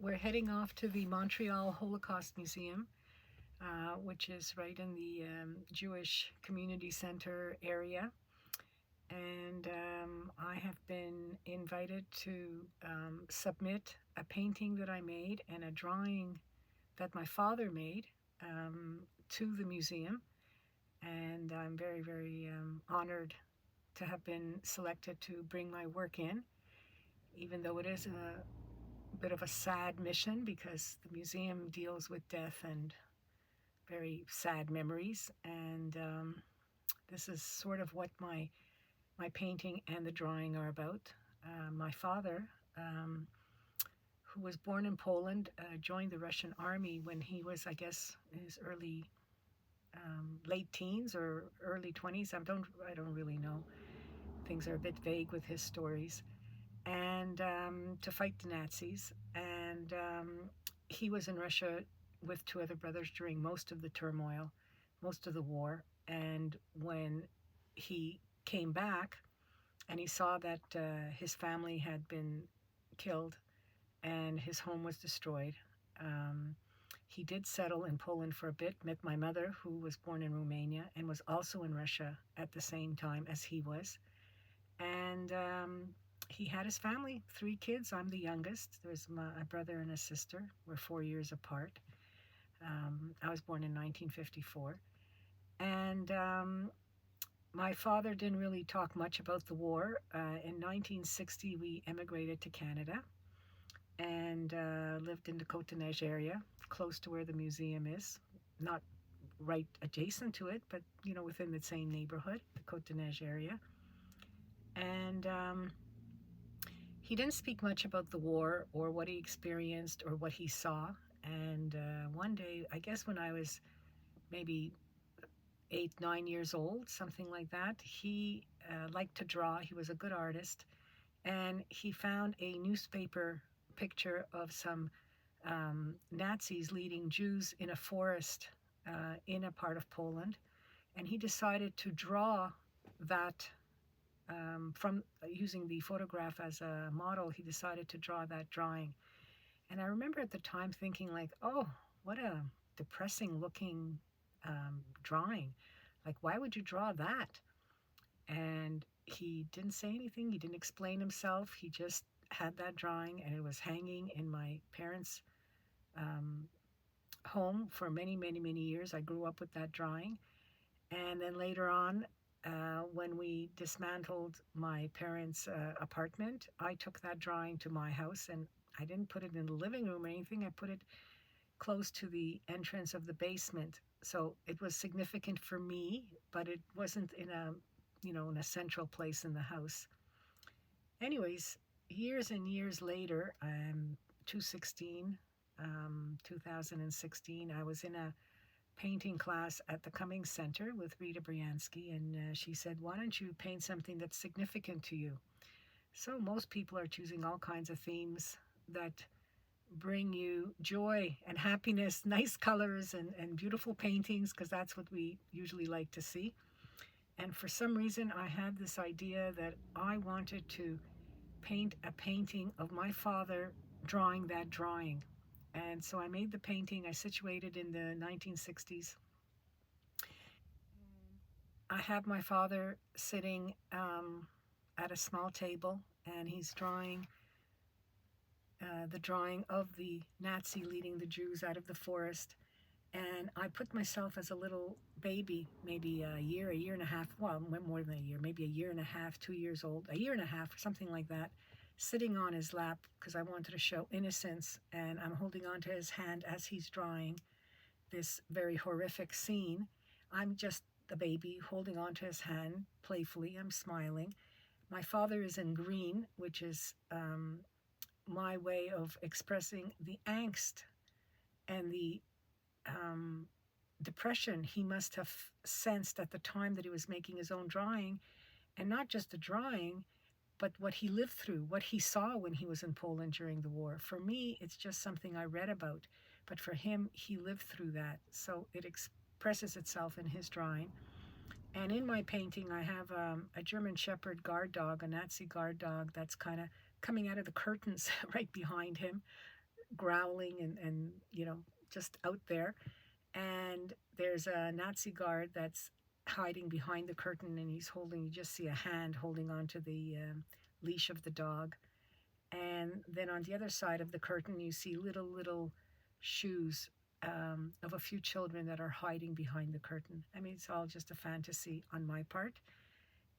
we're heading off to the Montreal Holocaust Museum, which is right in the Jewish Community Center area. And I have been invited to submit a painting that I made and a drawing that my father made to the museum. And I'm very, very honored to have been selected to bring my work in, even though it is a bit of a sad mission because the museum deals with death and very sad memories. And this is sort of what my painting and the drawing are about. My father, who was born in Poland, joined the Russian army when he was, I guess, in his late teens or early 20s. I don't really know. Things are a bit vague with his stories. And to fight the Nazis. And he was in Russia with two other brothers during most of the turmoil, most of the war. And when he came back and he saw that his family had been killed and his home was destroyed, he did settle in Poland for a bit, met my mother, who was born in Romania and was also in Russia at the same time as he was. And he had his family, 3 kids. I'm the youngest. There's a brother and a sister. We're 4 years apart. I was born in 1954. And my father didn't really talk much about the war. In 1960, we emigrated to Canada and lived in the Côte-de-Neige area, close to where the museum is. Not right adjacent to it, but, you know, within the same neighborhood, the Côte-de-Neige area. And he didn't speak much about the war or what he experienced or what he saw. And one day, I guess when I was maybe 8, 9 years old, something like that, he liked to draw. He was a good artist. And he found a newspaper picture of some Nazis leading Jews in a forest in a part of Poland. And he decided to draw that from using the photograph as a model. He decided to draw that drawing. And I remember at the time thinking like, oh, what a depressing looking drawing. Like, why would you draw that? And he didn't say anything. He didn't explain himself. He just had that drawing, and it was hanging in my parents' home for many, many, many years. I grew up with that drawing. And then later on, when we dismantled my parents' apartment, I took that drawing to my house, and I didn't put it in the living room or anything. I put it close to the entrance of the basement. So it was significant for me, but it wasn't in a central place in the house. Anyways, years and years later, 2016, I was in a painting class at the Cummings Center with Rita Briansky, and she said, why don't you paint something that's significant to you? So most people are choosing all kinds of themes that bring you joy and happiness, nice colors and beautiful paintings, because that's what we usually like to see. And for some reason, I had this idea that I wanted to paint a painting of my father drawing that drawing. And so I made the painting. I situated in the 1960s. I have my father sitting at a small table, and he's drawing the drawing of the Nazi leading the Jews out of the forest. And I put myself as a little baby, maybe a year and a half, well, more than a year, maybe a year and a half, 2 years old, a year and a half, or something like that, sitting on his lap because I wanted to show innocence. And I'm holding on to his hand as he's drawing this very horrific scene. I'm just the baby holding on to his hand playfully. I'm smiling. My father is in green, which is my way of expressing the angst and the depression he must have sensed at the time that he was making his own drawing. And not just the drawing, but what he lived through, what he saw when he was in Poland during the war. For me, it's just something I read about. But for him, he lived through that. So it expresses itself in his drawing. And in my painting, I have a German Shepherd guard dog, a Nazi guard dog, that's kind of coming out of the curtains right behind him, growling and just out there. And there's a Nazi guard that's hiding behind the curtain, and he's holding, you just see a hand holding onto the leash of the dog. And then on the other side of the curtain, you see little shoes of a few children that are hiding behind the curtain. I mean, it's all just a fantasy on my part.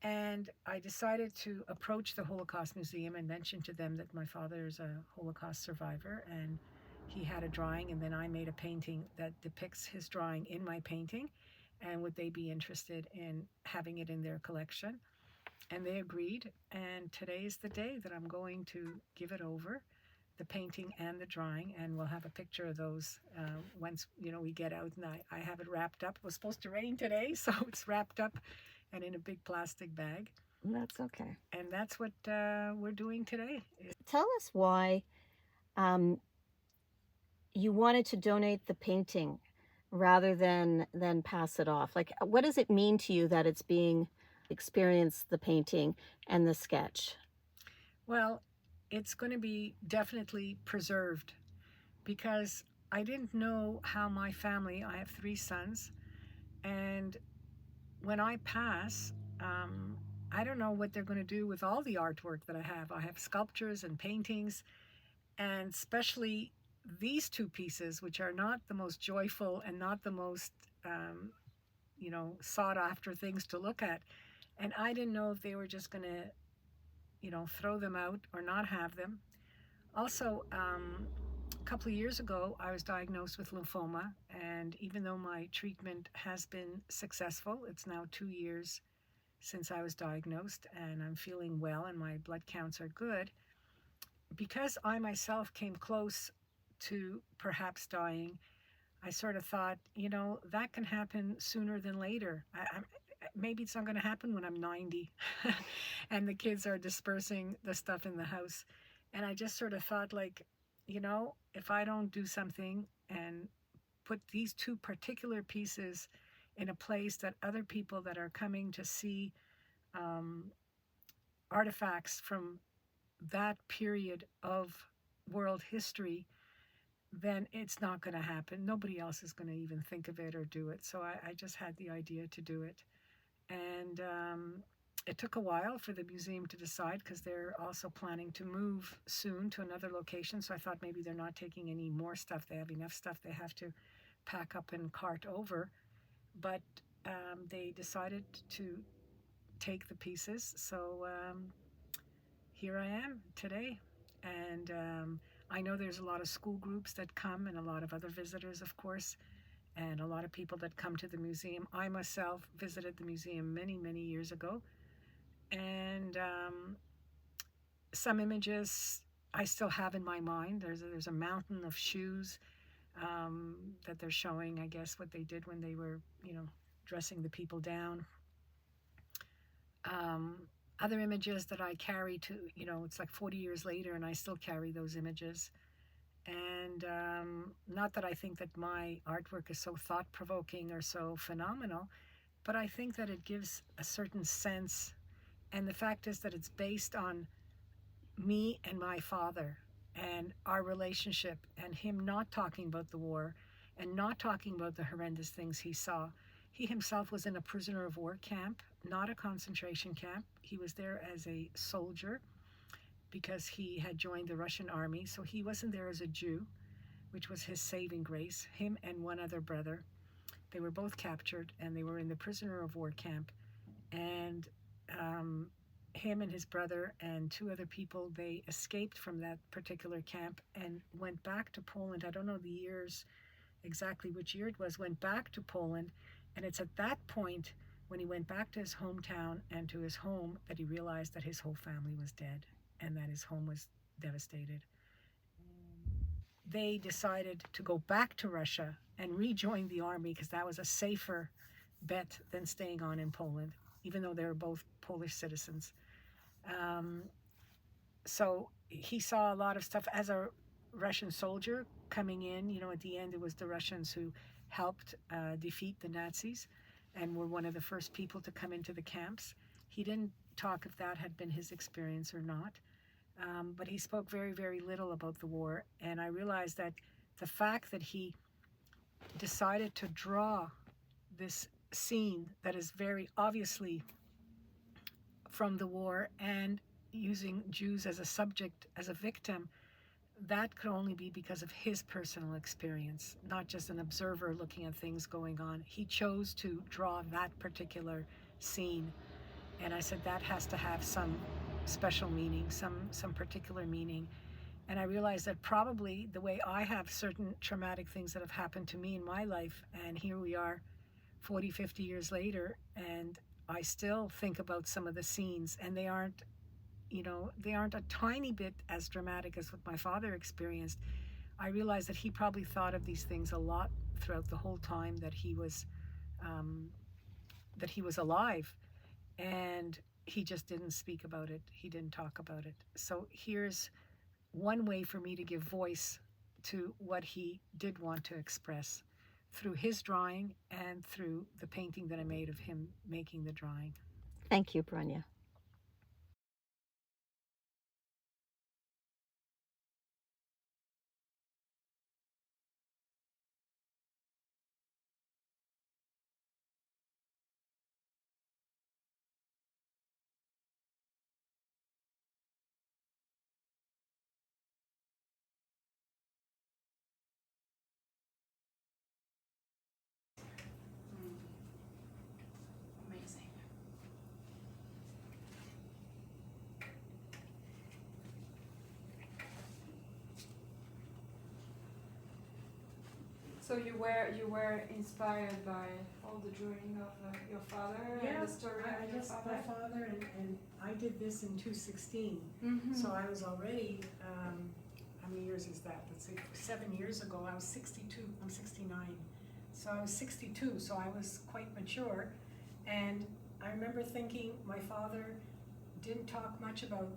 And I decided to approach the Holocaust Museum and mention to them that my father is a Holocaust survivor, and he had a drawing, and then I made a painting that depicts his drawing in my painting, and would they be interested in having it in their collection. And they agreed, and today is the day that I'm going to give it over, the painting and the drawing, and we'll have a picture of those once we get out. And I have it wrapped up. It was supposed to rain today, so it's wrapped up and in a big plastic bag. That's okay. And that's what we're doing today. Tell us why you wanted to donate the painting rather than pass it off. Like, what does it mean to you that it's being experienced, the painting and the sketch? Well, it's going to be definitely preserved, because I didn't know how my family, I have 3 sons, and when I pass, I don't know what they're going to do with all the artwork that I have. I have sculptures and paintings, and especially these 2 pieces, which are not the most joyful and not the most, sought after things to look at. And I didn't know if they were just going to, throw them out or not have them. Also, a couple of years ago, I was diagnosed with lymphoma, and even though my treatment has been successful, it's now 2 years since I was diagnosed, and I'm feeling well and my blood counts are good. Because I myself came close to perhaps dying, I sort of thought, that can happen sooner than later. Maybe it's not going to happen when I'm 90 and the kids are dispersing the stuff in the house. And I just sort of thought, like, if I don't do something and put these 2 particular pieces in a place that other people that are coming to see artifacts from that period of world history, then it's not going to happen. Nobody else is going to even think of it or do it. So I just had the idea to do it. And it took a while for the museum to decide, because they're also planning to move soon to another location. So I thought maybe they're not taking any more stuff. They have enough stuff they have to pack up and cart over. But they decided to take the pieces. So here I am today. And I know there's a lot of school groups that come, and a lot of other visitors, of course, and a lot of people that come to the museum. I myself visited the museum many years ago, and some images I still have in my mind. There's a mountain of shoes that they're showing, I guess, what they did when they were, dressing the people down. Other images that I carry to, it's like 40 years later, and I still carry those images. And not that I think that my artwork is so thought-provoking or so phenomenal, but I think that it gives a certain sense. And the fact is that it's based on me and my father and our relationship, and him not talking about the war and not talking about the horrendous things he saw. He himself was in a prisoner of war camp, not a concentration camp. He was there as a soldier because he had joined the Russian army. So he wasn't there as a Jew, which was his saving grace. Him and one other brother, they were both captured, and they were in the prisoner of war camp. And him and his brother and 2 other people, they escaped from that particular camp and went back to Poland. I don't know the years, exactly which year it was, went back to Poland. And it's at that point, when he went back to his hometown and to his home, that he realized that his whole family was dead and that his home was devastated. They decided to go back to Russia and rejoin the army, because that was a safer bet than staying on in Poland, even though they were both Polish citizens. So he saw a lot of stuff as a Russian soldier coming in. At the end, it was the Russians who helped defeat the Nazis and were one of the first people to come into the camps. He didn't talk if that had been his experience or not. but he spoke very, very little about the war. And I realized that the fact that he decided to draw this scene that is very obviously from the war and using Jews as a subject, as a victim, that could only be because of his personal experience, not just an observer looking at things going on. He chose to draw that particular scene. And I said, that has to have some special meaning, some particular meaning. And I realized that probably the way I have certain traumatic things that have happened to me in my life, and here we are 40, 50 years later, and I still think about some of the scenes, and they aren't, they aren't a tiny bit as dramatic as what my father experienced. I realized that he probably thought of these things a lot throughout the whole time that he was alive, and he just didn't speak about it. He didn't talk about it. So here's one way for me to give voice to what he did want to express through his drawing and through the painting that I made of him making the drawing. Thank you, Bronia. Amazing. So you were inspired by all the drawing of your father and the story of your father? My father, and I did this in 2016. Mm-hmm. So I was already, how many years is that? Let's see, 7 years ago, I was 62, I'm 69. So I was 62, so I was quite mature. And I remember thinking my father didn't talk much about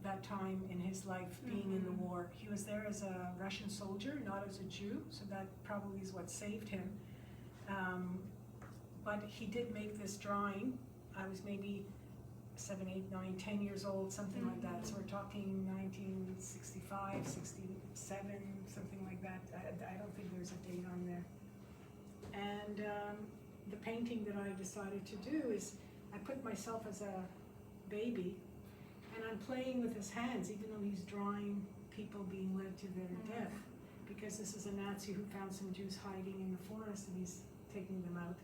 that time in his life being in the war. He was there as a Russian soldier, not as a Jew, so that probably is what saved him. But he did make this drawing. I was maybe 7, 8, 9, 10 years old, something like that. So we're talking 1965, 67, something like that. I don't think there's a date on there. And the painting that I decided to do is I put myself as a baby, and I'm playing with his hands, even though he's drawing people being led to their death, because this is a Nazi who found some Jews hiding in the forest and he's taking them out.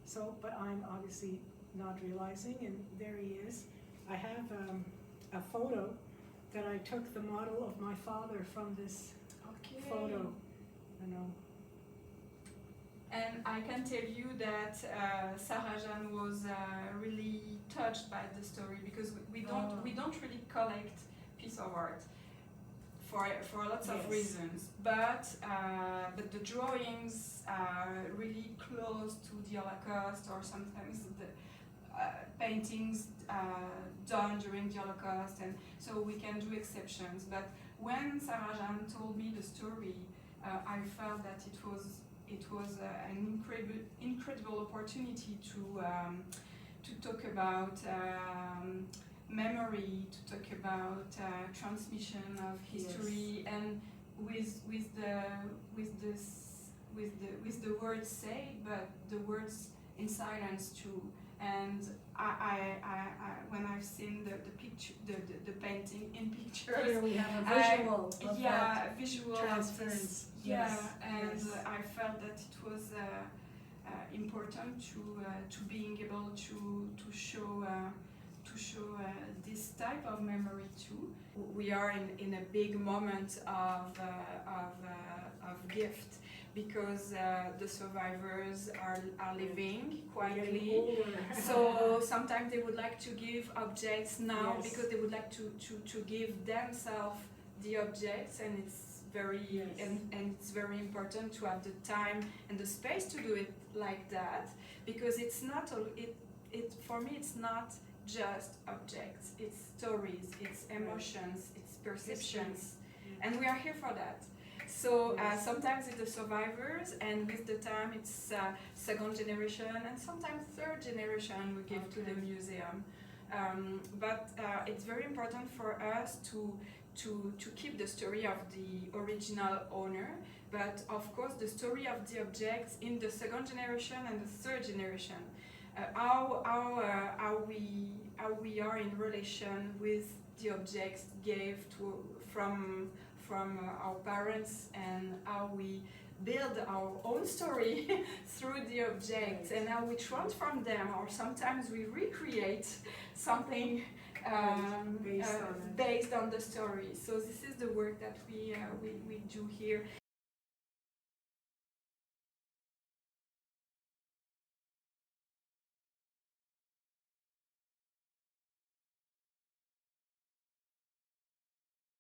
So, but I'm obviously not realizing, and there he is. I have a photo that I took the model of my father from this photo. I know. And I can tell you that Sarah Jeanne was really touched by the story, because we don't really collect piece of art for lots of reasons, but the drawings are really close to the Holocaust, or sometimes the paintings done during the Holocaust, and so we can do exceptions. But when Sarah Jeanne told me the story, I felt that it was an incredible opportunity to talk about memory, to talk about transmission of history, and with the words said, but the words in silence too. And I when I've seen the picture, the painting in pictures, here we have a visual of that visual transference. And I felt that it was important to being able to show this type of memory too. We are in a big moment of gift, because the survivors are living quietly. So sometimes they would like to give objects now, because they would like to give themselves the objects, and it's very and it's very important to have the time and the space to do it like that, because it's not for me it's not just objects, it's stories, it's emotions, it's perceptions, and we are here for that. So sometimes it's the survivors, and with the time it's second generation, and sometimes third generation we give to the museum. but it's very important for us to keep the story of the original owner, but of course the story of the objects in the second generation and the third generation. How we are in relation with the objects from our parents, and how we build our own story through the objects, and how we transform them, or sometimes we recreate something based on the story. So this is the work that we do here.